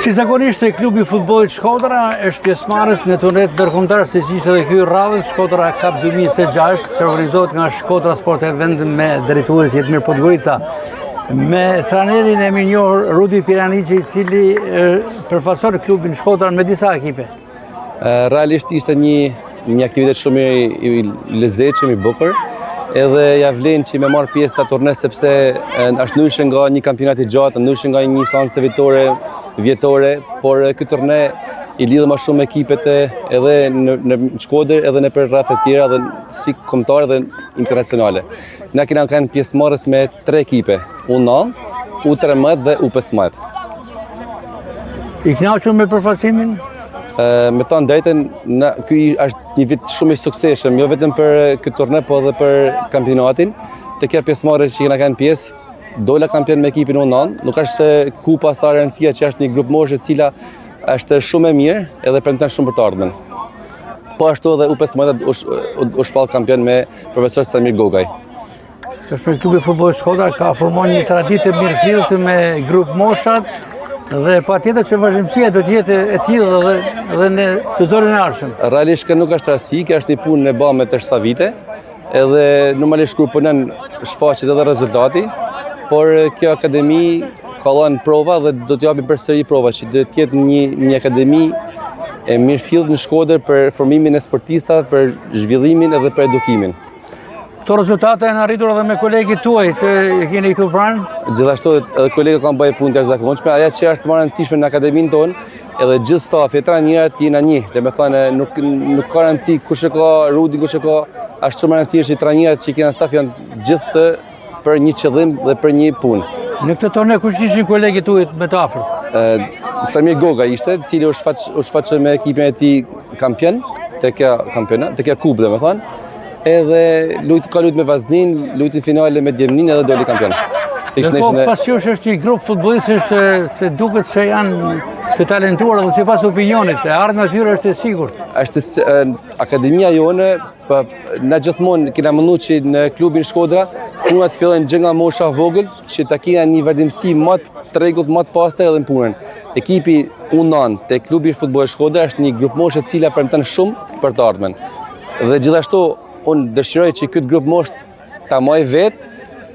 Si zakonisht klubi futbollit Shkodra është pjesëmarrës në turnet ndërkombëtar si që ishte edhe ky radhës Shkodra Cup 2026, që organizohet nga Shkodra Sport Event me drejtues Jetmir Podgorica, me trajnerin e minjor Rudi Piranici, i cili përfaqëson klubin Shkodra me disa ekipe. Realisht ishte një aktivitet shumë i lezetshëm, i bukur. Edhe ja vlen që me marrë pjesë të turne sepse është ndryshe nga një kampionat i gjatë, ndryshe nga një seancë vjetore, por këtë turne i lidhë më shumë ekipet edhe në Shkodër edhe në për rreth të tjera dhe si kombëtare dhe internacionale. Na kena kanë pjesëmarrës me 3 ekipe, U9, U13 dhe U15. I kënaqur me përfaqësimin? Me thënë drejtën, ky është një vit shumë i suksesshëm, jo vetëm për këtë turne, po edhe për kampionatin. Të kjo pjesëmarrje që kena kanë pjesë, dola kampion me ekipin U9, nuk është se kupa sa rëndësia që është një grup moshe e cila është shumë e mirë edhe premton shumë për të ardhmen. Po ashtu edhe U15 u shpall kampion me profesor Samir Gogaj. Për klubi futbollit Shkodra ka formuar një traditë mirëfillte me grup moshat. Dhe patjetër që vazhdimësia do të jetë e tillë edhe në sezonin e ardhshëm. Realisht që nuk është rasti, kjo është një punë e bërë me të shsa vite, edhe normalisht kur punon shfaqet edhe rezultati, por kjo akademi ka dhënë prova dhe do të japi përsëri prova që do të jetë një akademi e mirëfillt në Shkodër për formimin e sportistave, për zhvillimin edhe për edukimin. Këto rezultate janë arritur edhe me kolegët tuaj që e keni këtu pranë? Gjithashtu edhe kolegët kanë bërë punë të jashtëzakonshme, ajo që është më e rëndësishme në akademinë tonë, edhe gjithë stafi e trajnerët jena një. Domethënë nuk ka rëndësi kush e ka Rudi, kush e ka, është shumë e rëndësishme që trajnerët që kanë staf janë gjithë për një qëllim dhe për një punë. Në këtë turne kush ishin kolegët tuaj me të afërt? Samir Goga ishte, i cili u shfaqë me ekipin e tij kampion te kjo kampionat, te kjo kupë domethënë. Edhe ka luajtur me Vaznin, luajti finale me Djemnin edhe doli kampion. Pasqysh është një grup futbollistësh që duket se janë të talentuar dhe sipas opinionit, e ardhmja e tyre është e sigurt. Akademia jone, na gjithmonë kena menduar që në klubin Shkodra punat fillojnë gjë nga mosha vogël, që ta kenë një vazhdimsi më të rregullt, më të pastër edhe në punën. Ekipi U9 te klubi i futbollit Shkodra është një grup moshe e cila premton shumë për të ardhmen. Dhe gjithashtu unë dëshiroj që këtë grup mosh ta maj vetë,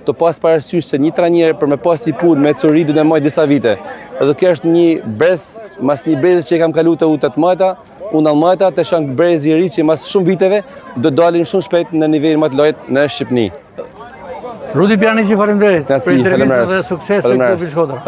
të pas parasysh se një trajner për me pas i punë me Cori du të maj disa vite. Edhe kjo është një brez, mas një brez që e kam kalu të U18, U19, të shanë brez i ri që mas shumë viteve do dalin shumë shpejt në nivelin më të lartë në Shqipëni. Rudi Piranici, faleminderit për intervistën dhe sukses në klubin Shkodra.